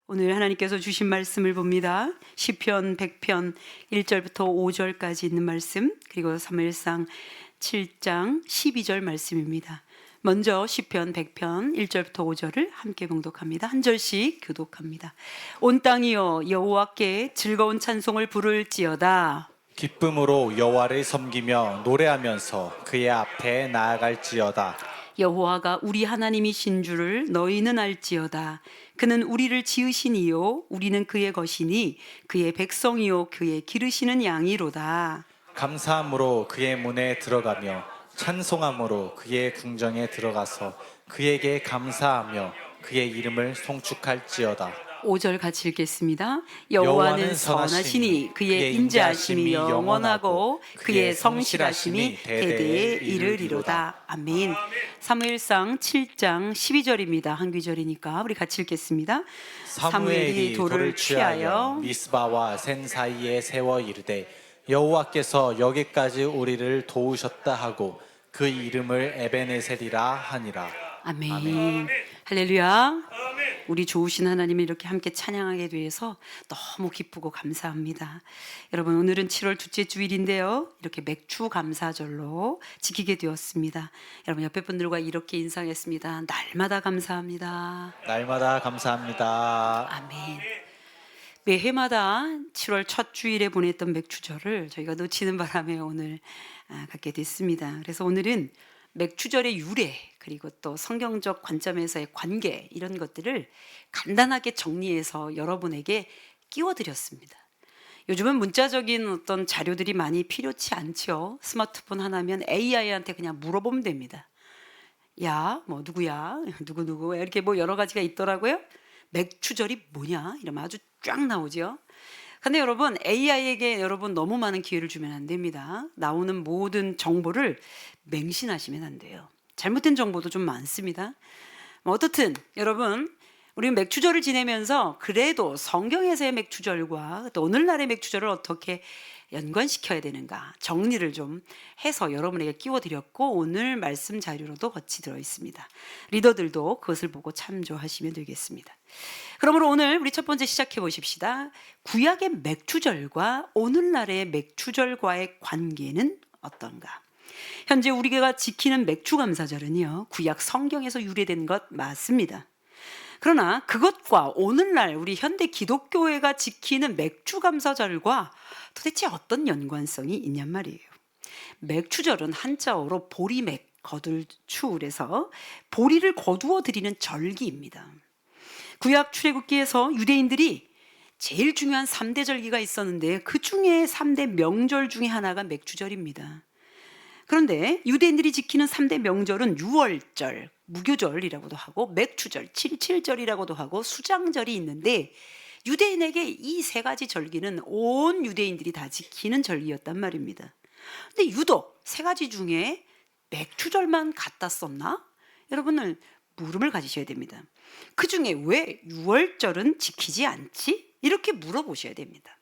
오늘 하나님께서 주신 말씀을 봅니다. 시편 100편 1절부터 5절까지 있는 말씀, 그리고 사무엘상 7장 12절 말씀입니다. 먼저 시편 100편 1절부터 5절을 함께 봉독합니다. 한 절씩 교독합니다. 온 땅이여 여호와께 즐거운 찬송을 부를지어다. 기쁨으로 여호와를 섬기며 노래하면서 그의 앞에 나아갈지어다. 여호와가 우리 하나님이신 줄을 너희는 알지어다. 그는 우리를 지으시니요 우리는 그의 것이니 그의 백성이요 그의 기르시는 양이로다. 감사함으로 그의 문에 들어가며 찬송함으로 그의 궁정에 들어가서 그에게 감사하며 그의 이름을 송축할지어다. 5절 같이 읽겠습니다. 여호와는 선하시니 그의 인자하심이 영원하고 그의 성실하심이 대대에 이르리로다. 아멘. 사무엘상 7장 12절입니다. 한 귀절이니까 우리 같이 읽겠습니다. 사무엘이 돌을 취하여 미스바와 센 사이에 세워 이르되 여호와께서 여기까지 우리를 도우셨다 하고 그 이름을 에베네셀이라 하니라. 아멘. 할렐루야. 우리 좋으신 하나님을 이렇게 함께 찬양하게 돼서 너무 기쁘고 감사합니다. 여러분, 오늘은 7월 둘째 주일인데요, 이렇게 맥주 감사절로 지키게 되었습니다. 여러분, 옆에 분들과 이렇게 인사했습니다. 날마다 감사합니다. 날마다 감사합니다. 아멘. 매해마다 7월 첫 주일에 보냈던 맥주절을 저희가 놓치는 바람에 오늘 갖게 됐습니다. 그래서 오늘은 맥주절의 유래, 그리고 또 성경적 관점에서의 관계, 이런 것들을 간단하게 정리해서 여러분에게 끼워드렸습니다. 요즘은 문자적인 어떤 자료들이 많이 필요치 않죠. 스마트폰 하나면 AI한테 그냥 물어보면 됩니다. 야, 뭐 누구야? 누구 이렇게 뭐 여러 가지가 있더라고요. 맥주절이 뭐냐? 이러면 아주 쫙 나오죠. 근데 여러분, AI에게 여러분 너무 많은 기회를 주면 안 됩니다. 나오는 모든 정보를 맹신하시면 안 돼요. 잘못된 정보도 좀 많습니다. 어떻든 여러분, 우리 맥주절을 지내면서 그래도 성경에서의 맥주절과 또 오늘날의 맥주절을 어떻게 연관시켜야 되는가 정리를 좀 해서 여러분에게 끼워드렸고, 오늘 말씀 자료로도 같이 들어있습니다. 리더들도 그것을 보고 참조하시면 되겠습니다. 그러므로 오늘 우리 첫 번째 시작해 보십시다. 구약의 맥주절과 오늘날의 맥주절과의 관계는 어떤가? 현재 우리가 지키는 맥주감사절은요, 구약 성경에서 유래된 것 맞습니다. 그러나 그것과 오늘날 우리 현대 기독교회가 지키는 맥주감사절과 도대체 어떤 연관성이 있냔 말이에요. 맥주절은 한자어로 보리맥, 거둘추에서 보리를 거두어 드리는 절기입니다. 구약 출애굽기에서 유대인들이 제일 중요한 3대 절기가 있었는데 그 중에 3대 명절 중에 하나가 맥주절입니다. 그런데 유대인들이 지키는 3대 명절은 유월절, 무교절이라고도 하고 맥주절, 칠칠절이라고도 하고 수장절이 있는데, 유대인에게 이 세 가지 절기는 온 유대인들이 다 지키는 절기였단 말입니다. 근데 유독 세 가지 중에 맥주절만 갖다 썼나? 여러분은 물음을 가지셔야 됩니다. 그 중에 왜 유월절은 지키지 않지? 이렇게 물어보셔야 됩니다.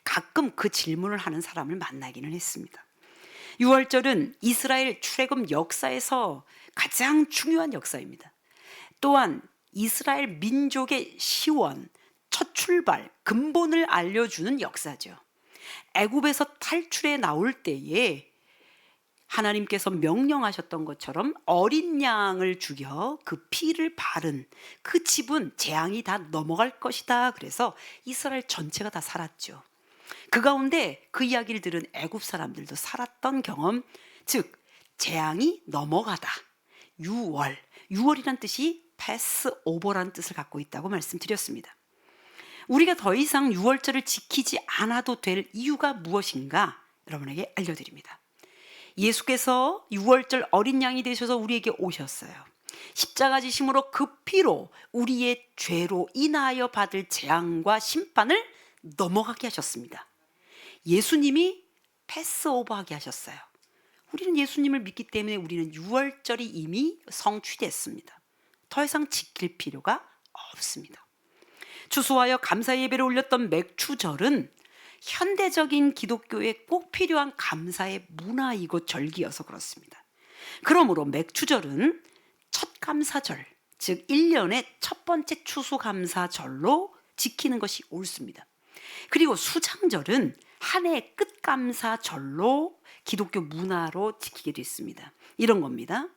가끔 그 질문을 하는 사람을 만나기는 했습니다. 유월절은 이스라엘 출애굽 역사에서 가장 중요한 역사입니다. 또한 이스라엘 민족의 시원, 첫 출발, 근본을 알려주는 역사죠. 애굽에서 탈출해 나올 때에 하나님께서 명령하셨던 것처럼 어린 양을 죽여 그 피를 바른 그 집은 재앙이 다 넘어갈 것이다. 그래서 이스라엘 전체가 다 살았죠. 그 가운데 그 이야기를 들은 애굽 사람들도 살았던 경험, 즉 재앙이 넘어가다. 유월이란 뜻이 패스오버라는 뜻을 갖고 있다고 말씀드렸습니다. 우리가 더 이상 유월절을 지키지 않아도 될 이유가 무엇인가 여러분에게 알려드립니다. 예수께서 유월절 어린 양이 되셔서 우리에게 오셨어요. 십자가 지심으로 그 피로 우리의 죄로 인하여 받을 재앙과 심판을 넘어가게 하셨습니다. 예수님이 패스오버하게 하셨어요. 우리는 예수님을 믿기 때문에 우리는 유월절이 이미 성취됐습니다. 더 이상 지킬 필요가 없습니다. 추수하여 감사 예배를 올렸던 맥주절은 현대적인 기독교에 꼭 필요한 감사의 문화이고 절기여서 그렇습니다. 그러므로 맥주절은 첫 감사절, 즉 1년의 첫 번째 추수감사절로 지키는 것이 옳습니다. 그리고 수장절은 한 해의 끝감사절로 기독교 문화로 지키게 됐습니다. 이런 겁니다.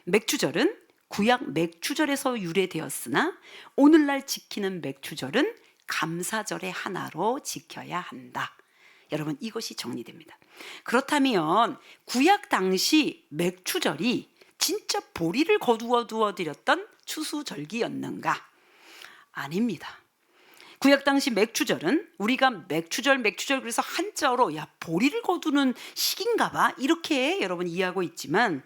맥주절은 구약 맥주절에서 유래되었으나 오늘날 지키는 맥주절은 감사절의 하나로 지켜야 한다. 여러분, 이것이 정리됩니다. 그렇다면 구약 당시 맥주절이 진짜 보리를 거두어 두어 드렸던 추수절기였는가? 아닙니다. 구약 당시 맥주절은 우리가 맥주절 그래서 한자어로 야 보리를 거두는 시기인가 봐 이렇게 여러분 이해하고 있지만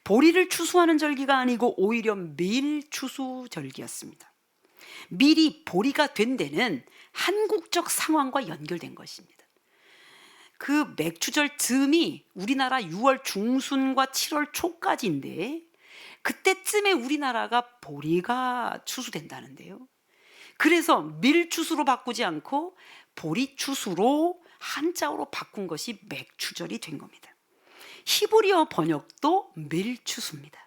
보리를 추수하는 절기가 아니고 오히려 밀 추수절기였습니다. 밀이 보리가 된 데는 한국적 상황과 연결된 것입니다. 그 맥주절 즈음이 우리나라 6월 중순과 7월 초까지인데 그때쯤에 우리나라가 보리가 추수된다는데요. 그래서 밀추수로 바꾸지 않고 보리추수로 한자어로 바꾼 것이 맥추절이 된 겁니다. 히브리어 번역도 밀추수입니다.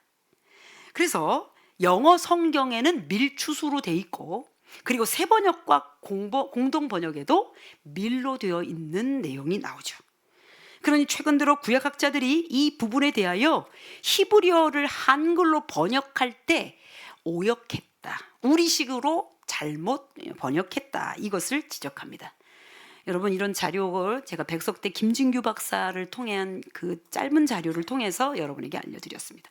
그래서 영어 성경에는 밀추수로 돼 있고 그리고 새 번역과 공동 번역에도 밀로 되어 있는 내용이 나오죠. 그러니 최근 들어 구약학자들이 이 부분에 대하여 히브리어를 한글로 번역할 때 오역했다, 우리식으로 잘못 번역했다, 이것을 지적합니다. 여러분, 이런 자료를 제가 백석대 김진규 박사를 통한 그 짧은 자료를 통해서 여러분에게 알려드렸습니다.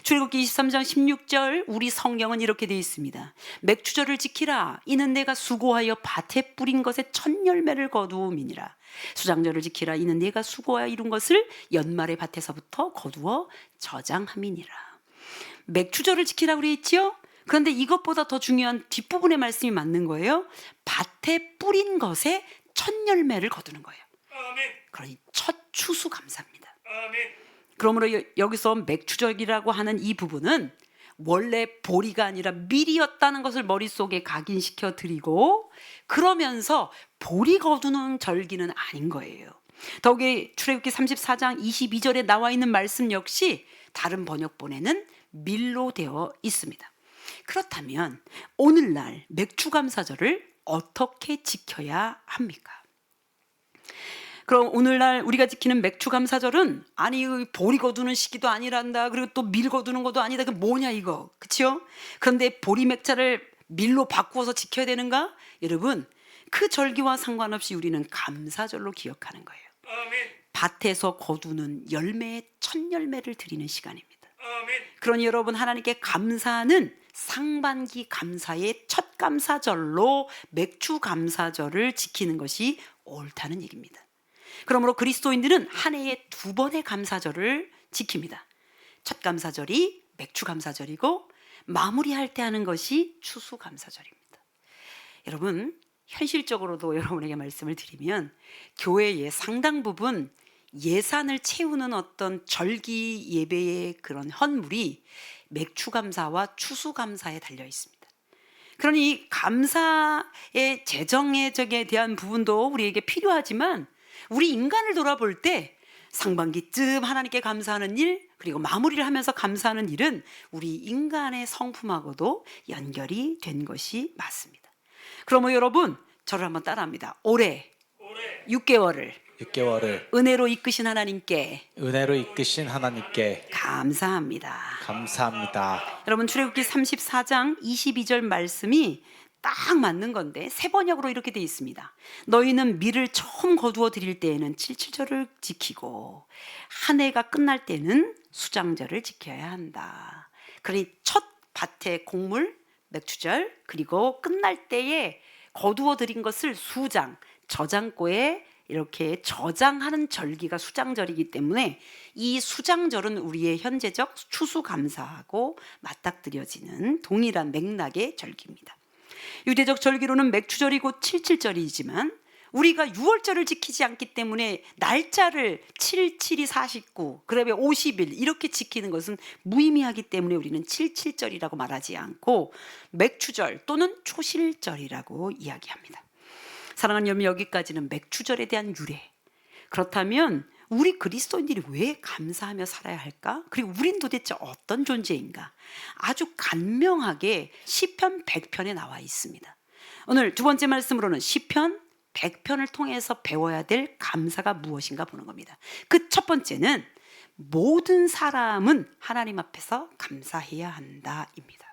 출애굽기 23장 16절 우리 성경은 이렇게 되어 있습니다. 맥추절을 지키라. 이는 내가 수고하여 밭에 뿌린 것에 첫 열매를 거두음이니라. 수장절을 지키라. 이는 내가 수고하여 이룬 것을 연말의 밭에서부터 거두어 저장함이니라. 맥추절을 지키라고 그랬지요? 그런데 이것보다 더 중요한 뒷부분의 말씀이 맞는 거예요. 밭에 뿌린 것에 첫 열매를 거두는 거예요. 아멘. 그러니 첫 추수감사입니다. 아멘. 그러므로 여기서 맥추절이라고 하는 이 부분은 원래 보리가 아니라 밀이었다는 것을 머릿속에 각인시켜 드리고 그러면서 보리 거두는 절기는 아닌 거예요. 더욱이 출애굽기 34장 22절에 나와 있는 말씀 역시 다른 번역본에는 밀로 되어 있습니다. 그렇다면 오늘날 맥추감사절을 어떻게 지켜야 합니까? 그럼 오늘날 우리가 지키는 맥추감사절은 아니 보리 거두는 시기도 아니란다, 그리고 또 밀 거두는 것도 아니다, 그 뭐냐 이거, 그렇죠? 그런데 보리 맥자를 밀로 바꾸어서 지켜야 되는가? 여러분, 그 절기와 상관없이 우리는 감사절로 기억하는 거예요. 아멘. 밭에서 거두는 열매의 첫 열매를 드리는 시간입니다. 아멘. 그러니 여러분, 하나님께 감사는 상반기 감사의 첫 감사절로 맥추 감사절을 지키는 것이 옳다는 얘기입니다. 그러므로 그리스도인들은 한 해에 2번의 감사절을 지킵니다. 첫 감사절이 맥추 감사절이고 마무리할 때 하는 것이 추수 감사절입니다. 여러분, 현실적으로도 여러분에게 말씀을 드리면 교회의 상당 부분 예산을 채우는 어떤 절기 예배의 그런 헌물이 맥추감사와 추수감사에 달려 있습니다. 그러니 감사의 재정에 대한 부분도 우리에게 필요하지만 우리 인간을 돌아볼 때 상반기쯤 하나님께 감사하는 일, 그리고 마무리를 하면서 감사하는 일은 우리 인간의 성품하고도 연결이 된 것이 맞습니다. 그러면 여러분, 저를 한번 따라합니다. 올해 6개월을 은혜로 이끄신 하나님께 감사합니다. 여러분, 출애굽기 34장 22절 말씀이 딱 맞는 건데 새 번역으로 이렇게 되어 있습니다. 너희는 밀을 처음 거두어 드릴 때에는 칠칠절을 지키고 한 해가 끝날 때는 수장절을 지켜야 한다. 그러니 첫 밭의 곡물 맥추절, 그리고 끝날 때에 거두어 드린 것을 수장, 저장고에 이렇게 저장하는 절기가 수장절이기 때문에 이 수장절은 우리의 현재적 추수감사하고 맞닥뜨려지는 동일한 맥락의 절기입니다. 유대적 절기로는 맥추절이고 칠칠절이지만 우리가 6월절을 지키지 않기 때문에 날짜를 77이 49, 그다음에 50일 이렇게 지키는 것은 무의미하기 때문에 우리는 칠칠절이라고 말하지 않고 맥추절 또는 초실절이라고 이야기합니다. 사랑하는 여러분, 여기까지는 맥추절에 대한 유래. 그렇다면 우리 그리스도인들이 왜 감사하며 살아야 할까? 그리고 우린 도대체 어떤 존재인가? 아주 간명하게 시편 100편에 나와 있습니다. 오늘 두 번째 말씀으로는 시편 100편을 통해서 배워야 될 감사가 무엇인가 보는 겁니다. 그 첫 번째는 모든 사람은 하나님 앞에서 감사해야 한다입니다.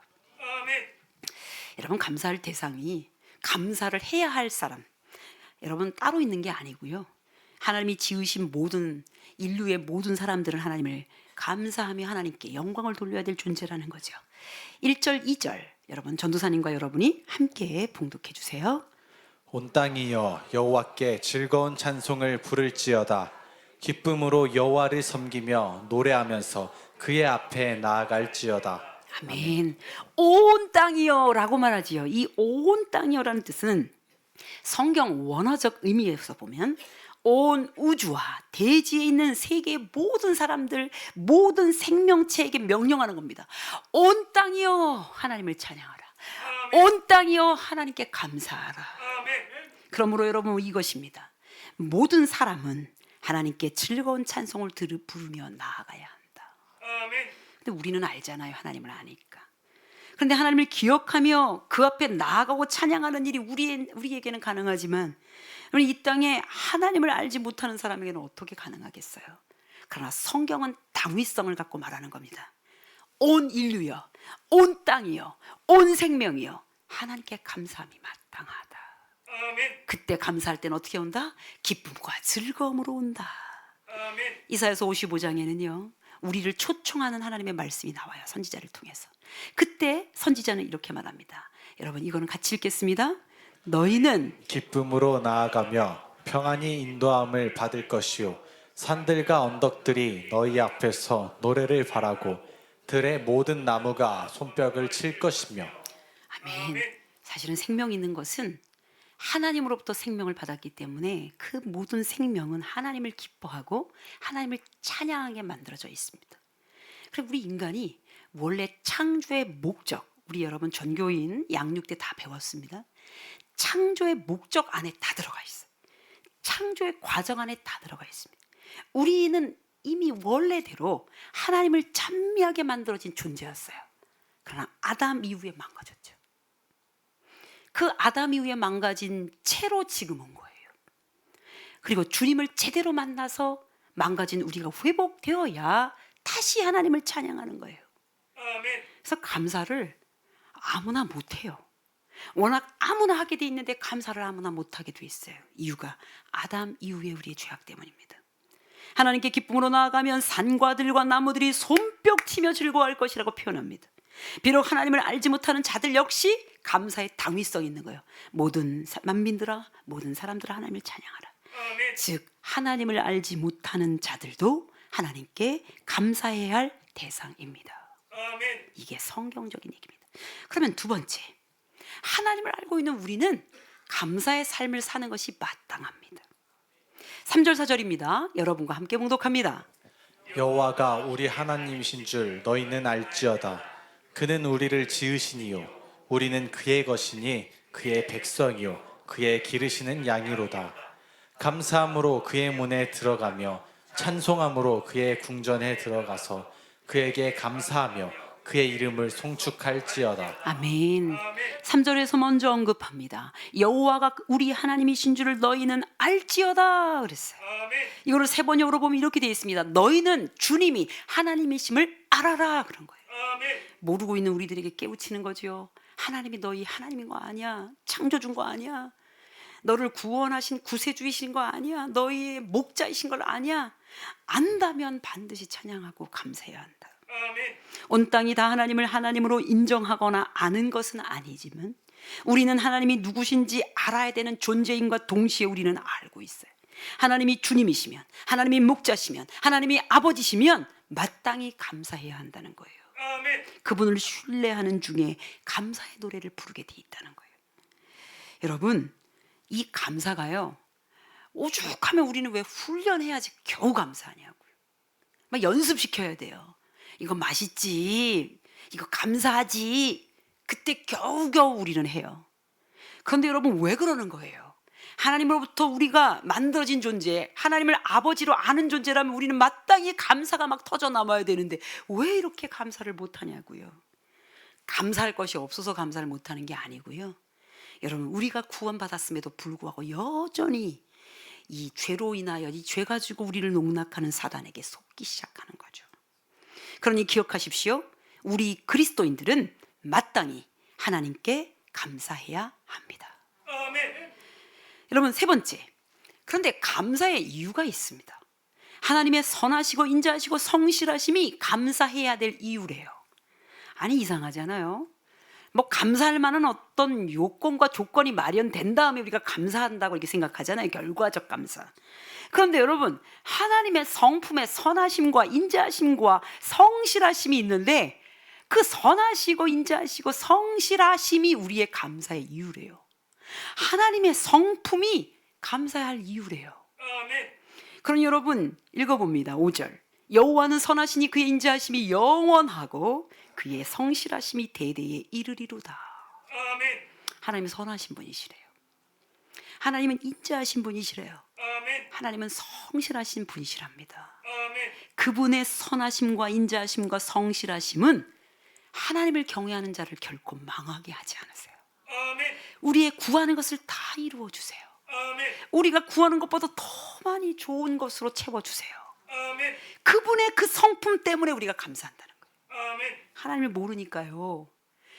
여러분, 감사할 대상이 감사를 해야 할 사람, 여러분 따로 있는 게 아니고요. 하나님이 지으신 모든 인류의 모든 사람들은 하나님을 감사하며 하나님께 영광을 돌려야 될 존재라는 거죠. 1절, 2절 여러분 전도사님과 여러분이 함께 봉독해 주세요. 온 땅이여 여호와께 즐거운 찬송을 부를지어다. 기쁨으로 여호와를 섬기며 노래하면서 그의 앞에 나아갈지어다. 아멘. 온 땅이여 라고 말하지요. 이 온 땅이여라는 뜻은 성경 원어적 의미에서 보면 온 우주와 대지에 있는 세계의 모든 사람들, 모든 생명체에게 명령하는 겁니다. 온 땅이여 하나님을 찬양하라. 온 땅이여 하나님께 감사하라. 그러므로 여러분 이것입니다. 모든 사람은 하나님께 즐거운 찬송을 부르며 나아가야 한다. 근데 우리는 알잖아요. 하나님을 아니까. 그런데 하나님을 기억하며 그 앞에 나아가고 찬양하는 일이 우리에게는 가능하지만 이 땅에 하나님을 알지 못하는 사람에게는 어떻게 가능하겠어요? 그러나 성경은 당위성을 갖고 말하는 겁니다. 온 인류여, 온 땅이여, 온 생명이여 하나님께 감사함이 마땅하다. 그때 감사할 때는 어떻게 온다? 기쁨과 즐거움으로 온다. 이사야서 55장에는요 우리를 초청하는 하나님의 말씀이 나와요. 선지자를 통해서. 그때 선지자는 이렇게 말합니다. 여러분 이거는 같이 읽겠습니다. 너희는 기쁨으로 나아가며 평안히 인도함을 받을 것이요 산들과 언덕들이 너희 앞에서 노래를 바라고 들의 모든 나무가 손뼉을 칠 것이며. 아멘. 사실은 생명이 있는 것은 하나님으로부터 생명을 받았기 때문에 그 모든 생명은 하나님을 기뻐하고 하나님을 찬양하게 만들어져 있습니다. 그리고 우리 인간이 원래 창조의 목적, 우리 여러분 전교인 양육 때 다 배웠습니다. 창조의 목적 안에 다 들어가 있어요. 창조의 과정 안에 다 들어가 있습니다. 우리는 이미 원래대로 하나님을 찬미하게 만들어진 존재였어요. 그러나 아담 이후에 망가졌죠. 그 아담 이후에 망가진 채로 지금 온 거예요. 그리고 주님을 제대로 만나서 망가진 우리가 회복되어야 다시 하나님을 찬양하는 거예요. 그래서 감사를 아무나 못해요. 워낙 아무나 하게 돼 있는데 감사를 아무나 못하게 돼 있어요. 이유가 아담 이후에 우리의 죄악 때문입니다. 하나님께 기쁨으로 나아가면 산과 들과 나무들이 손뼉치며 즐거워할 것이라고 표현합니다. 비록 하나님을 알지 못하는 자들 역시 감사의 당위성이 있는 거예요. 모든 만민들아, 모든 사람들아 하나님을 찬양하라. 즉 하나님을 알지 못하는 자들도 하나님께 감사해야 할 대상입니다. 이게 성경적인 얘기입니다. 그러면 두 번째, 하나님을 알고 있는 우리는 감사의 삶을 사는 것이 마땅합니다. 3절 4절입니다. 여러분과 함께 봉독합니다. 여호와가 우리 하나님이신 줄 너희는 알지어다. 그는 우리를 지으시니요 우리는 그의 것이니 그의 백성이요 그의 기르시는 양이로다. 감사함으로 그의 문에 들어가며 찬송함으로 그의 궁전에 들어가서 그에게 감사하며 그의 이름을 송축할지어다. 아멘. 3절에서 먼저 언급합니다. 여호와가 우리 하나님이신 줄을 너희는 알지어다 그랬어요. 이거를 세 번역으로 보면 이렇게 되어 있습니다. 너희는 주님이 하나님이심을 알아라 그런 거예요. 모르고 있는 우리들에게 깨우치는 거죠. 하나님이 너희 하나님인 거 아니야. 창조준 거 아니야. 너를 구원하신 구세주이신 거 아니야. 너희의 목자이신 걸 아니야. 안다면 반드시 찬양하고 감사해야 한다. 온 땅이 다 하나님을 하나님으로 인정하거나 아는 것은 아니지만 우리는 하나님이 누구신지 알아야 되는 존재임과 동시에 우리는 알고 있어요. 하나님이 주님이시면, 하나님이 목자시면, 하나님이 아버지시면 마땅히 감사해야 한다는 거예요. 그분을 신뢰하는 중에 감사의 노래를 부르게 돼 있다는 거예요. 여러분, 이 감사가요 오죽하면 우리는 왜 훈련해야지 겨우 감사하냐고요. 막 연습시켜야 돼요. 이거 맛있지, 이거 감사하지, 그때 겨우겨우 우리는 해요. 그런데 여러분 왜 그러는 거예요? 하나님으로부터 우리가 만들어진 존재, 하나님을 아버지로 아는 존재라면 우리는 마땅히 감사가 막 터져 나와야 되는데 왜 이렇게 감사를 못하냐고요. 감사할 것이 없어서 감사를 못하는 게 아니고요. 여러분, 우리가 구원받았음에도 불구하고 여전히 이 죄로 인하여 이 죄 가지고 우리를 농락하는 사단에게 속기 시작하는 거죠. 그러니 기억하십시오. 우리 그리스도인들은 마땅히 하나님께 감사해야 합니다. 아멘. 여러분, 세 번째, 그런데 감사의 이유가 있습니다. 하나님의 선하시고 인자하시고 성실하심이 감사해야 될 이유래요. 아니, 이상하잖아요. 뭐 감사할 만한 어떤 요건과 조건이 마련된 다음에 우리가 감사한다고 이렇게 생각하잖아요. 결과적 감사. 그런데 여러분, 하나님의 성품의 선하심과 인자하심과 성실하심이 있는데 그 선하시고 인자하시고 성실하심이 우리의 감사의 이유래요. 하나님의 성품이 감사할 이유래요. 아멘. 그럼 여러분, 읽어봅니다. 5절. 여호와는 선하시니 그의 인자하심이 영원하고 그의 성실하심이 대대에 이르리로다. 아멘. 하나님은 선하신 분이시래요. 하나님은 인자하신 분이시래요. 아멘. 하나님은 성실하신 분이시랍니다. 아멘. 그분의 선하심과 인자하심과 성실하심은 하나님을 경외하는 자를 결코 망하게 하지 않으세요. 아멘. 우리의 구하는 것을 다 이루어 주세요. 아멘. 우리가 구하는 것보다 더 많이 좋은 것으로 채워 주세요. 아멘. 그분의 그 성품 때문에 우리가 감사한다는 거예요. 아멘. 하나님을 모르니까요.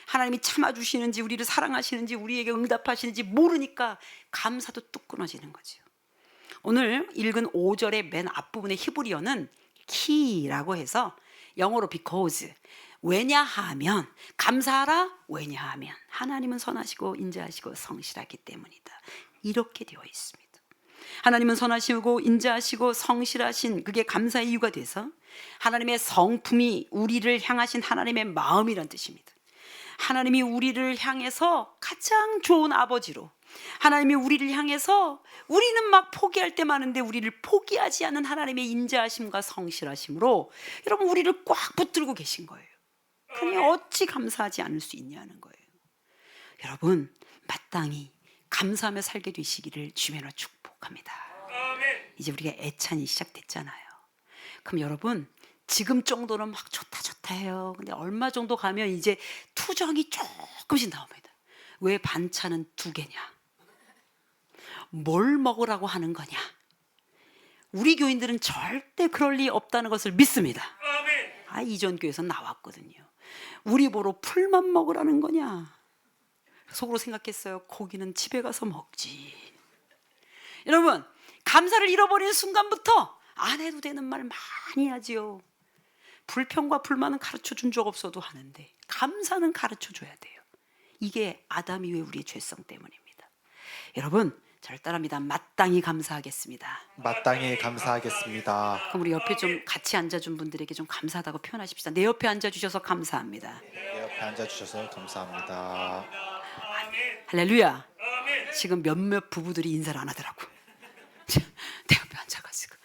하나님이 참아주시는지 우리를 사랑하시는지 우리에게 응답하시는지 모르니까 감사도 뚝 끊어지는 거죠. 오늘 읽은 5절의 맨 앞부분의 히브리어는 키라고 해서 영어로 because, 왜냐하면, 감사하라, 왜냐하면 하나님은 선하시고 인자하시고 성실하기 때문이다, 이렇게 되어 있습니다. 하나님은 선하시고 인자하시고 성실하신 그게 감사의 이유가 돼서 하나님의 성품이 우리를 향하신 하나님의 마음이란 뜻입니다. 하나님이 우리를 향해서 가장 좋은 아버지로, 하나님이 우리를 향해서 우리는 막 포기할 때 많은데 우리를 포기하지 않는 하나님의 인자하심과 성실하심으로 여러분 우리를 꽉 붙들고 계신 거예요. 그러니 어찌 감사하지 않을 수 있냐는 거예요. 여러분, 마땅히 감사하며 살게 되시기를 주님으로 축복합니다. 아멘. 이제 우리가 애찬이 시작됐잖아요. 그럼 여러분, 지금 정도는 막 좋다 해요. 근데 얼마 정도 가면 이제 투정이 조금씩 나옵니다. 왜 반찬은 2개냐? 뭘 먹으라고 하는 거냐? 우리 교인들은 절대 그럴 리 없다는 것을 믿습니다. 아멘. 이전 교회에서 나왔거든요. 우리 보러 풀만 먹으라는 거냐? 속으로 생각했어요. 고기는 집에 가서 먹지. 여러분, 감사를 잃어버리는 순간부터 안 해도 되는 말 많이 하지요. 불평과 불만은 가르쳐 준 적 없어도 하는데 감사는 가르쳐 줘야 돼요. 이게 아담 이후의 우리의 죄성 때문입니다. 여러분, 저를 따라합니다. 마땅히 감사하겠습니다. 마땅히 감사하겠습니다. 그럼 우리 옆에 좀 같이 앉아준 분들에게 좀 감사하다고 표현하십시다. 내 옆에 앉아주셔서 감사합니다. 내 옆에 앉아주셔서 감사합니다. 할렐루야. 아멘. 지금 몇몇 부부들이 인사를 안 하더라고. 내 옆에 앉아가지고.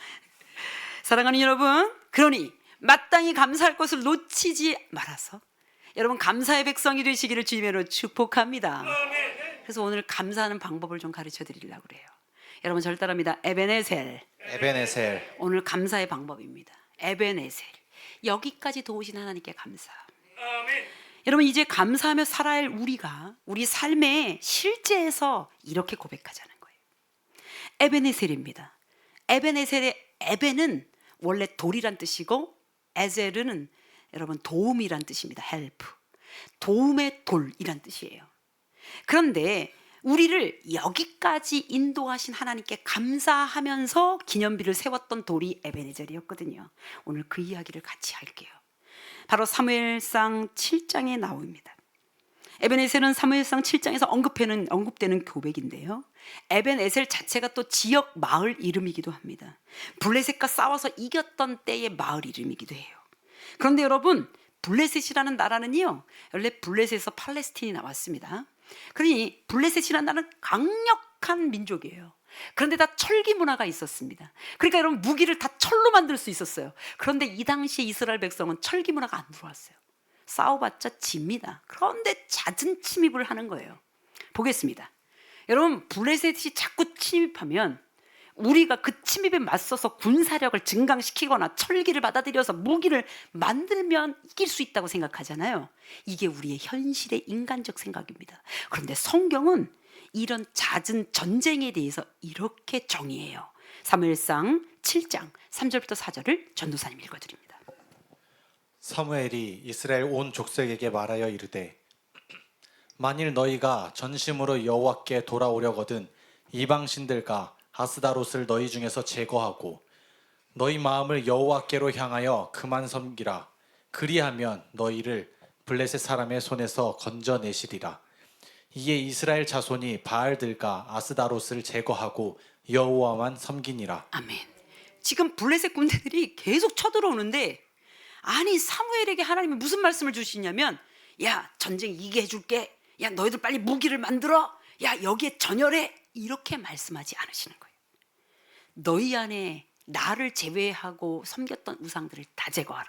사랑하는 여러분, 그러니 마땅히 감사할 것을 놓치지 말아서 여러분 감사의 백성이 되시기를 주님으로 축복합니다. 아멘. 그래서 오늘 감사하는 방법을 좀 가르쳐 드리려고 그래요. 여러분 저를 따라합니다. 에베네셀. 에베네셀. 오늘 감사의 방법입니다. 에베네셀. 여기까지 도우신 하나님께 감사. 아멘. 여러분, 이제 감사하며 살아야 할 우리가 우리 삶의 실제에서 이렇게 고백하자는 거예요. 에베네셀입니다. 에베네셀의 에베는 원래 돌이란 뜻이고 에셀은 여러분 도움이란 뜻입니다. help. 도움의 돌이란 뜻이에요. 그런데 우리를 여기까지 인도하신 하나님께 감사하면서 기념비를 세웠던 돌이 에베네셀이었거든요. 오늘 그 이야기를 같이 할게요. 바로 사무엘상 7장에 나옵니다. 에베네셀은 사무엘상 7장에서 언급되는 고백인데요. 에벤에셀 자체가 또 지역 마을 이름이기도 합니다. 블레셋과 싸워서 이겼던 때의 마을 이름이기도 해요. 그런데 여러분, 블레셋이라는 나라는요, 원래 블레셋에서 팔레스틴이 나왔습니다. 그러니 블레셋이라는 나라는 강력한 민족이에요. 그런데 다 철기 문화가 있었습니다. 그러니까 여러분 무기를 다 철로 만들 수 있었어요. 그런데 이 당시에 이스라엘 백성은 철기 문화가 안 들어왔어요. 싸워봤자 집니다. 그런데 잦은 침입을 하는 거예요. 보겠습니다. 여러분 블레셋이 자꾸 침입하면 우리가 그 침입에 맞서서 군사력을 증강시키거나 철기를 받아들여서 무기를 만들면 이길 수 있다고 생각하잖아요. 이게 우리의 현실의 인간적 생각입니다. 그런데 성경은 이런 잦은 전쟁에 대해서 이렇게 정의해요. 사무엘상 7장 3절부터 4절을 전도사님 읽어드립니다. 사무엘이 이스라엘 온 족속에게 말하여 이르되 만일 너희가 전심으로 여호와께 돌아오려거든 이방 신들과 아스다롯을 너희 중에서 제거하고 너희 마음을 여호와께로 향하여 그만 섬기라. 그리하면 너희를 블레셋 사람의 손에서 건져내시리라. 이에 이스라엘 자손이 바알들과 아스다롯을 제거하고 여호와만 섬기니라. 아멘. 지금 블레셋 군대들이 계속 쳐들어오는데 아니 사무엘에게 하나님이 무슨 말씀을 주시냐면 야 전쟁 이기게 해줄게. 야 너희들 빨리 무기를 만들어. 야 여기에 전열해. 이렇게 말씀하지 않으시는 거예요. 너희 안에 나를 제외하고 섬겼던 우상들을 다 제거하라.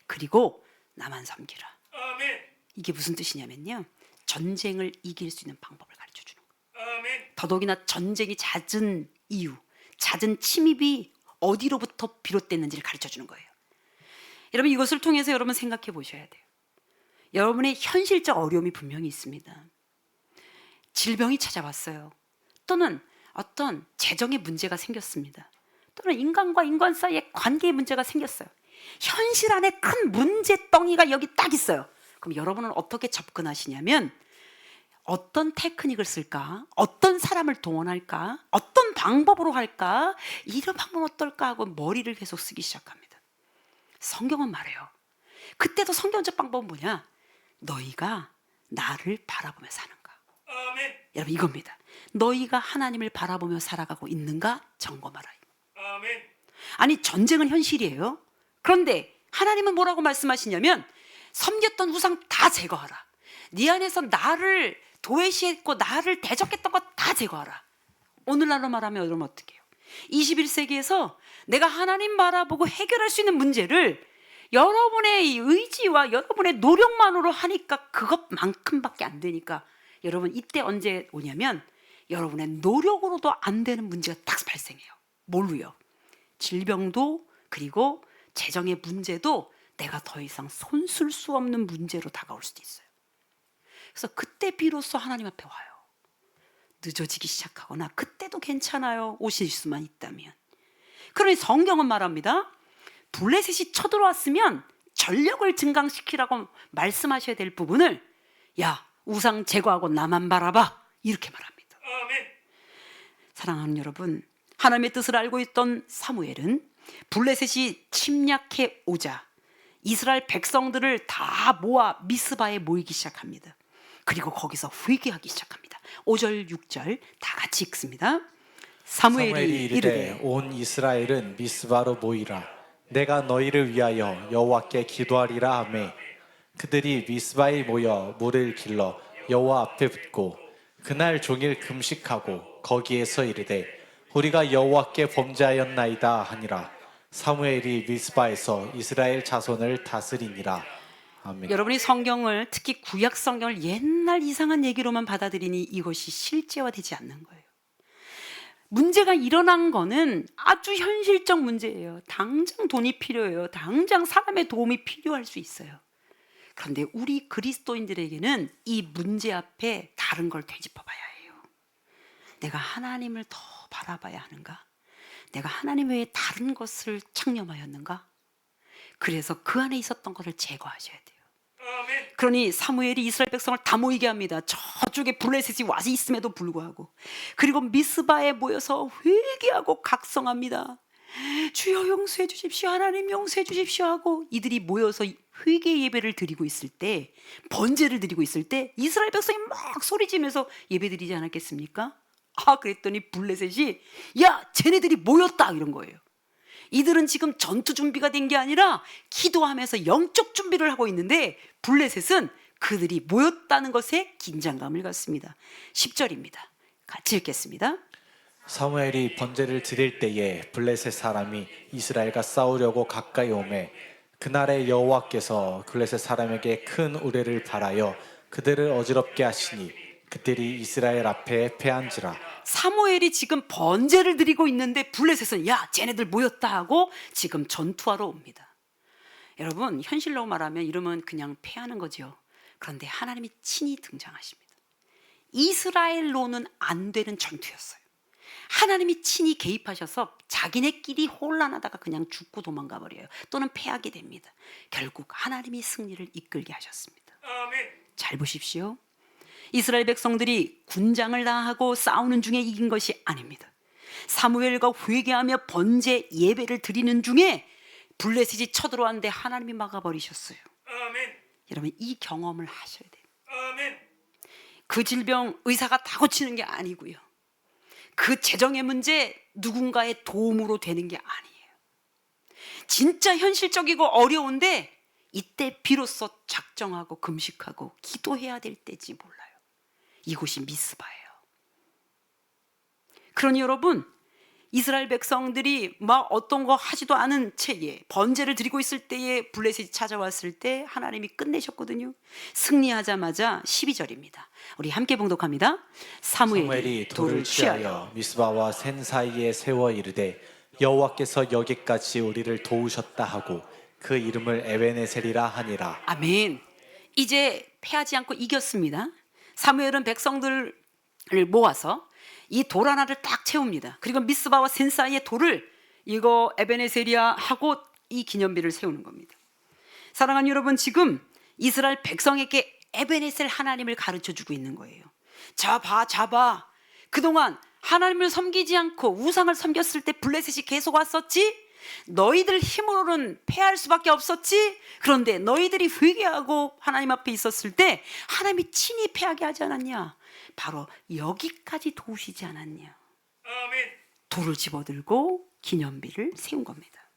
그리고 나만 섬기라. 아멘. 이게 무슨 뜻이냐면요. 전쟁을 이길 수 있는 방법을 가르쳐 주는 거예요. 아멘. 더더욱이나 전쟁이 잦은 이유, 잦은 침입이 어디로부터 비롯됐는지를 가르쳐 주는 거예요. 여러분 이것을 통해서 여러분 생각해 보셔야 돼요. 여러분의 현실적 어려움이 분명히 있습니다. 질병이 찾아왔어요. 또는 어떤 재정의 문제가 생겼습니다. 또는 인간과 인간 사이의 관계의 문제가 생겼어요. 현실 안에 큰 문제덩이가 여기 딱 있어요. 그럼 여러분은 어떻게 접근하시냐면 어떤 테크닉을 쓸까? 어떤 사람을 동원할까? 어떤 방법으로 할까? 이런 방법은 어떨까 하고 머리를 계속 쓰기 시작합니다. 성경은 말해요. 그때도 성경적 방법은 뭐냐? 너희가 나를 바라보며 사는가? 아멘. 여러분 이겁니다. 너희가 하나님을 바라보며 살아가고 있는가 점검하라. 아멘. 아니 전쟁은 현실이에요. 그런데 하나님은 뭐라고 말씀하시냐면 섬겼던 우상 다 제거하라. 네 안에서 나를 도외시했고 나를 대적했던 것 다 제거하라. 오늘날로 말하면 여러분 어떻게 해요? 21세기에서 내가 하나님 바라보고 해결할 수 있는 문제를 여러분의 의지와 여러분의 노력만으로 하니까 그것만큼밖에 안 되니까 여러분 이때 언제 오냐면 여러분의 노력으로도 안 되는 문제가 딱 발생해요. 뭘로요? 질병도 그리고 재정의 문제도 내가 더 이상 손쓸 수 없는 문제로 다가올 수도 있어요. 그래서 그때 비로소 하나님 앞에 와요. 늦어지기 시작하거나 그때도 괜찮아요. 오실 수만 있다면. 그러니 성경은 말합니다. 블레셋이 쳐들어왔으면 전력을 증강시키라고 말씀하셔야 될 부분을 야 우상 제거하고 나만 바라봐 이렇게 말합니다. 아멘. 사랑하는 여러분, 하나님의 뜻을 알고 있던 사무엘은 블레셋이 침략해 오자 이스라엘 백성들을 다 모아 미스바에 모이기 시작합니다. 그리고 거기서 회개하기 시작합니다. 5절 6절 다 같이 읽습니다. 사무엘이 이르되 온 이스라엘은 미스바로 모이라. 내가 너희를 위하여 여호와께 기도하리라 하매 그들이 미스바에 모여 물을 길러 여호와 앞에 붓고 그날 종일 금식하고 거기에서 이르되 우리가 여호와께 범죄하였나이다 하니라. 사무엘이 미스바에서 이스라엘 자손을 다스리니라. 아멘. 여러분이 성경을 특히 구약 성경을 옛날 이상한 얘기로만 받아들이니 이것이 실제화되지 않는 거예요. 문제가 일어난 거는 아주 현실적 문제예요. 당장 돈이 필요해요. 당장 사람의 도움이 필요할 수 있어요. 그런데 우리 그리스도인들에게는 이 문제 앞에 다른 걸 되짚어 봐야 해요. 내가 하나님을 더 바라봐야 하는가? 내가 하나님 외에 다른 것을 창념하였는가? 그래서 그 안에 있었던 것을 제거하셔야 돼요. 아멘. 그러니 사무엘이 이스라엘 백성을 다 모이게 합니다. 저쪽에 블레셋이 와서 있음에도 불구하고. 그리고 미스바에 모여서 회개하고 각성합니다. 주여 용서해 주십시오. 하나님 용서해 주십시오 하고 이들이 모여서 회개 예배를 드리고 있을 때, 번제를 드리고 있을 때 이스라엘 백성이 막 소리지면서 예배 드리지 않았겠습니까? 그랬더니 블레셋이 야 쟤네들이 모였다 이런 거예요. 이들은 지금 전투 준비가 된 게 아니라 기도하면서 영적 준비를 하고 있는데 블레셋은 그들이 모였다는 것에 긴장감을 갖습니다. 10절입니다. 같이 읽겠습니다. 사무엘이 번제를 드릴 때에 블레셋 사람이 이스라엘과 싸우려고 가까이 오매 그날에 여호와께서 블레셋 사람에게 큰 우레를 발하여 그들을 어지럽게 하시니 그들이 이스라엘 앞에 패한지라. 사무엘이 지금 번제를 드리고 있는데 블레셋은 야 쟤네들 모였다 하고 지금 전투하러 옵니다. 여러분 현실로 말하면 이러면 그냥 패하는 거죠. 그런데 하나님이 친히 등장하십니다. 이스라엘로는 안 되는 전투였어요. 하나님이 친히 개입하셔서 자기네끼리 혼란하다가 그냥 죽고 도망가 버려요. 또는 패하게 됩니다. 결국 하나님이 승리를 이끌게 하셨습니다. 아멘. 잘 보십시오. 이스라엘 백성들이 군장을 당하고 싸우는 중에 이긴 것이 아닙니다. 사무엘과 회개하며 번제 예배를 드리는 중에 블레셋이 쳐들어왔는데 하나님이 막아버리셨어요. 아멘. 여러분 이 경험을 하셔야 돼요. 아멘. 그 질병 의사가 다 고치는 게 아니고요. 그 재정의 문제 누군가의 도움으로 되는 게 아니에요. 진짜 현실적이고 어려운데 이때 비로소 작정하고 금식하고 기도해야 될 때지 몰라요. 이곳이 미스바예요. 그러니 여러분 이스라엘 백성들이 막 어떤 거 하지도 않은 채에 번제를 드리고 있을 때에 블레셋이 찾아왔을 때 하나님이 끝내셨거든요. 승리하자마자 12절입니다. 우리 함께 봉독합니다. 사무엘이 돌을 취하여 미스바와 센 사이에 세워 이르되 여호와께서 여기까지 우리를 도우셨다 하고 그 이름을 에베네셀이라 하니라. 아멘. 이제 패하지 않고 이겼습니다. 사무엘은 백성들을 모아서 이 돌 하나를 딱 채웁니다. 그리고 미스바와 센 사이의 돌을 이거 에베네셀이야 하고 이 기념비를 세우는 겁니다. 사랑하는 여러분 지금 이스라엘 백성에게 에베네셀 하나님을 가르쳐주고 있는 거예요. 잡아 그동안 하나님을 섬기지 않고 우상을 섬겼을 때 블레셋이 계속 왔었지. 너희들 힘으로는 패할 수밖에 없었지. 그런데 너희들이 회개하고 하나님 앞에 있었을 때 하나님이 친히 패하게 하지 않았냐. 바로 여기까지 도우시지 않았냐. 아멘. 돌을 집어들고 기념비를 세운 겁니다.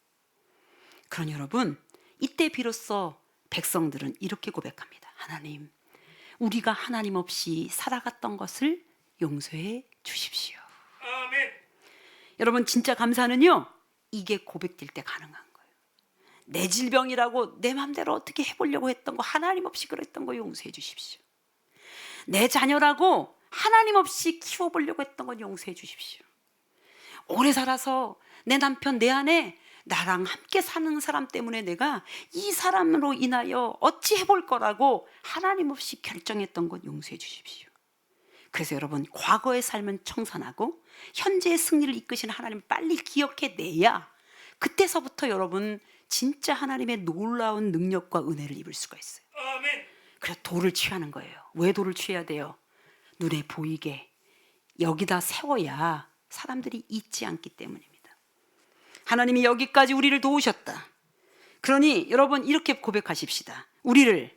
그러니 여러분 이때 비로소 백성들은 이렇게 고백합니다. 하나님 우리가 하나님 없이 살아갔던 것을 용서해 주십시오. 아멘. 여러분 진짜 감사는요 이게 고백될 때 가능한 거예요. 내 질병이라고 내 맘대로 어떻게 해보려고 했던 거 하나님 없이 그랬던 거 용서해 주십시오. 내 자녀라고 하나님 없이 키워보려고 했던 건 용서해 주십시오. 오래 살아서 내 남편 내 아내 나랑 함께 사는 사람 때문에 내가 이 사람으로 인하여 어찌 해볼 거라고 하나님 없이 결정했던 것 용서해 주십시오. 그래서 여러분 과거의 삶은 청산하고 현재의 승리를 이끄시는 하나님을 빨리 기억해내야 그때서부터 여러분 진짜 하나님의 놀라운 능력과 은혜를 입을 수가 있어요. 아멘. 그래서 돌을 취하는 거예요. 왜 돌을 취해야 돼요? 눈에 보이게 여기다 세워야 사람들이 잊지 않기 때문입니다. 하나님이 여기까지 우리를 도우셨다. 그러니 여러분 이렇게 고백하십시다. 우리를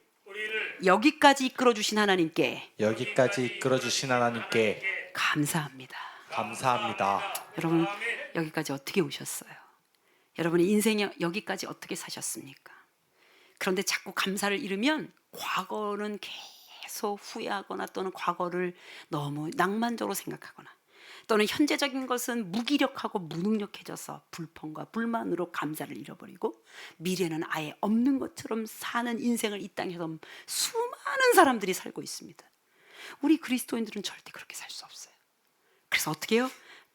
여기까지 이끌어주신 하나님께 이끌어주신 하나님께 감사합니다. 감사합니다. 여러분 여기까지 어떻게 오셨어요? 여러분의 인생에 여기까지 어떻게 사셨습니까? 그런데 자꾸 감사를 잃으면 과거는 계속 후회하거나 또는 과거를 너무 낭만적으로 생각하거나 또는 현재적인 것은 무기력하고 무능력해져서 불평과 불만으로 감사를 잃어버리고 미래는 아예 없는 것처럼 사는 인생을 이 땅에서 수많은 사람들이 살고 있습니다. 우리 그리스도인들은 절대 그렇게 살 수 없어요. 그래서 어떻게 해요?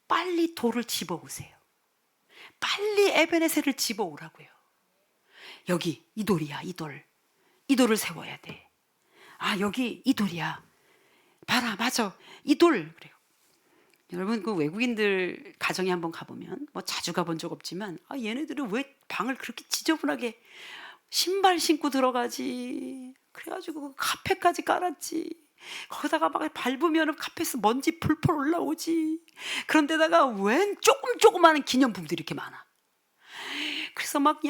빨리 돌을 집어오세요. 빨리 에베네셀을 집어오라고요. 여기 이 돌이야, 이 돌. 이 돌을 세워야 돼. 아 여기 이 돌이야. 봐라 맞아 이 돌. 그래요. 여러분 그 외국인들 가정에 한번 가보면 뭐 자주 가본 적 없지만 아 얘네들은 왜 방을 그렇게 지저분하게 신발 신고 들어가지. 그래가지고 카페까지 깔았지. 거기다가 막 밟으면 카페에서 먼지 풀풀 올라오지. 그런데다가 웬 조그마한 기념품들이 이렇게 많아. 그래서 막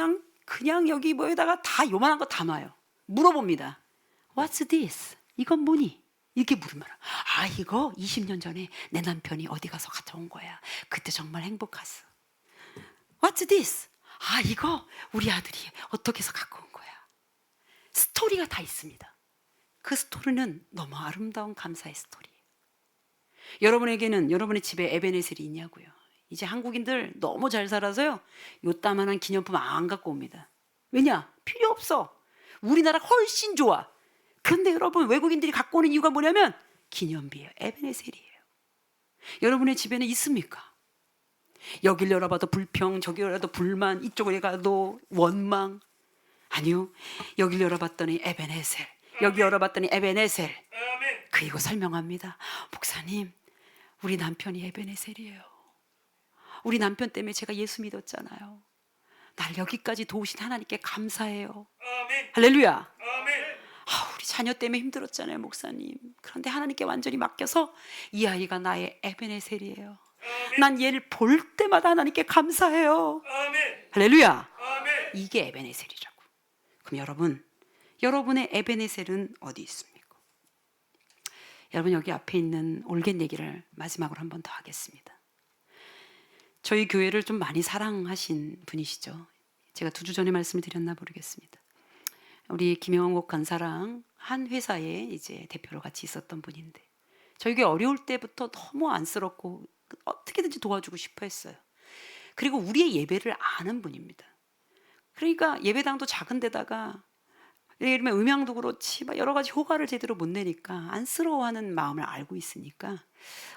그냥 여기 뭐에다가 다 요만한 거 담아요. 물어봅니다. What's this? 이건 뭐니? 이렇게 물으면 아 이거 20년 전에 내 남편이 어디 가서 가져온 거야. 그때 정말 행복했어. What's this? 아 이거 우리 아들이 어떻게 해서 갖고 온 거야. 스토리가 다 있습니다. 그 스토리는 너무 아름다운 감사의 스토리예요. 여러분에게는 여러분의 집에 에베네셀이 있냐고요. 이제 한국인들 너무 잘 살아서요. 요따만한 기념품 안 갖고 옵니다. 왜냐? 필요 없어. 우리나라 훨씬 좋아. 그런데 여러분 외국인들이 갖고 오는 이유가 뭐냐면 기념비예요. 에베네셀이에요. 여러분의 집에는 있습니까? 여길 열어봐도 불평, 저기 열어봐도 불만, 이쪽에 가도 원망. 아니요. 여길 열어봤더니 에베네셀, 여기 열어봤더니 에베네셀. 아멘. 그리고 설명합니다. 목사님, 우리 남편이 에베네셀이에요. 우리 남편 때문에 제가 예수 믿었잖아요. 날 여기까지 도우신 하나님께 감사해요. 아멘. 할렐루야. 아멘. 우리 자녀 때문에 힘들었잖아요, 목사님. 그런데 하나님께 완전히 맡겨서 이 아이가 나의 에베네셀이에요. 난 얘를 볼 때마다 하나님께 감사해요. 아멘. 할렐루야. 아멘. 이게 에베네셀이라고. 그럼 여러분, 여러분의 에베네셀은 어디 있습니까? 여러분, 여기 앞에 있는 올겟 얘기를 마지막으로 한 번 더 하겠습니다. 저희 교회를 좀 많이 사랑하신 분이시죠. 제가 2주 전에 말씀을 드렸나 모르겠습니다. 우리 김영옥 간사랑 한 회사에 이제 대표로 같이 있었던 분인데, 저희 교회 어려울 때부터 너무 안쓰럽고 어떻게든지 도와주고 싶어 했어요. 그리고 우리의 예배를 아는 분입니다. 그러니까 예배당도 작은 데다가 예를 들면 음향도 그렇지 막 여러 가지 효과를 제대로 못 내니까 안쓰러워하는 마음을 알고 있으니까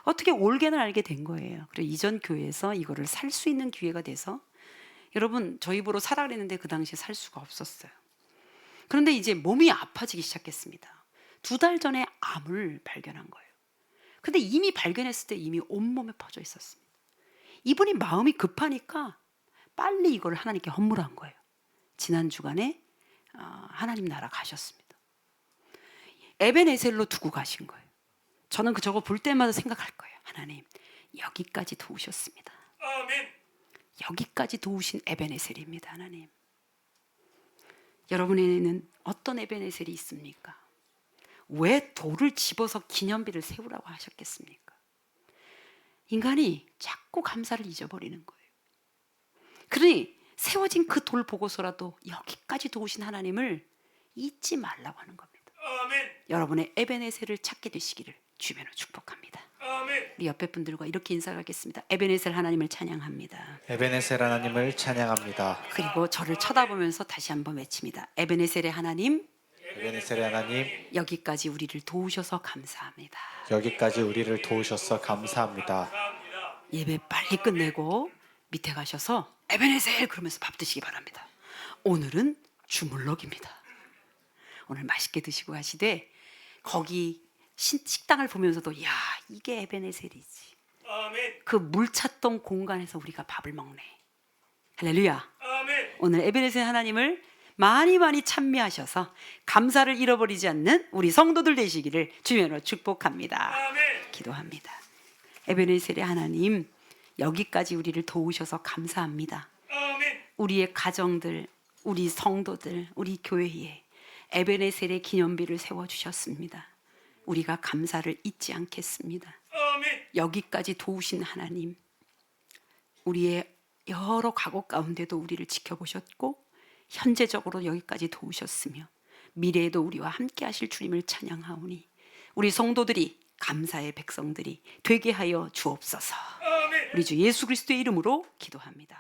어떻게 올겐을 알게 된 거예요. 그리고 이전 교회에서 이거를 살 수 있는 기회가 돼서, 여러분 저희 보러 사라 그랬는데 그 당시에 살 수가 없었어요. 그런데 이제 몸이 아파지기 시작했습니다. 2달 전에 암을 발견한 거예요. 근데 이미 발견했을 때 이미 온몸에 퍼져 있었습니다. 이분이 마음이 급하니까 빨리 이걸 하나님께 헌물한 거예요. 지난 주간에 하나님 나라 가셨습니다. 에베네셀로 두고 가신 거예요. 저는 저거 볼 때마다 생각할 거예요. 하나님, 여기까지 도우셨습니다. 아멘. 여기까지 도우신 에베네셀입니다. 하나님. 여러분에게는 어떤 에베네셀이 있습니까? 왜 돌을 집어서 기념비를 세우라고 하셨겠습니까? 인간이 자꾸 감사를 잊어버리는 거예요. 그러니 세워진 그 돌 보고서라도 여기까지 도우신 하나님을 잊지 말라고 하는 겁니다. 아멘. 여러분의 에베네셀을 찾게 되시기를 주변으로 축복합니다. 아멘. 우리 옆에 분들과 이렇게 인사를 하겠습니다. 에베네셀 하나님을 찬양합니다. 에베네셀 하나님을 찬양합니다. 그리고 저를 쳐다보면서 다시 한번 외칩니다. 에베네셀의 하나님, 에베네셀 하나님, 여기까지 우리를 도우셔서 감사합니다. 여기까지 우리를 도우셔서 감사합니다. 예배 빨리 끝내고 밑에 가셔서 에베네셀 그러면서 밥 드시기 바랍니다. 오늘은 주물럭입니다. 오늘 맛있게 드시고 가시되 거기 식당을 보면서도 야, 이게 에베네셀이지. 아멘. 그 물 찾던 공간에서 우리가 밥을 먹네. 할렐루야. 아멘. 오늘 에베네셀 하나님을 많이 많이 찬미하셔서 감사를 잃어버리지 않는 우리 성도들 되시기를 주님으로 축복합니다. 아멘. 기도합니다. 에베네셀의 하나님, 여기까지 우리를 도우셔서 감사합니다. 아멘. 우리의 가정들, 우리 성도들, 우리 교회에 에베네셀의 기념비를 세워주셨습니다. 우리가 감사를 잊지 않겠습니다. 아멘. 여기까지 도우신 하나님, 우리의 여러 과거 가운데도 우리를 지켜보셨고 현재적으로 여기까지 도우셨으며 미래에도 우리와 함께 하실 주님을 찬양하오니 우리 성도들이, 감사의 백성들이 되게 하여 주옵소서. 아멘. 우리 주 예수 그리스도의 이름으로 기도합니다.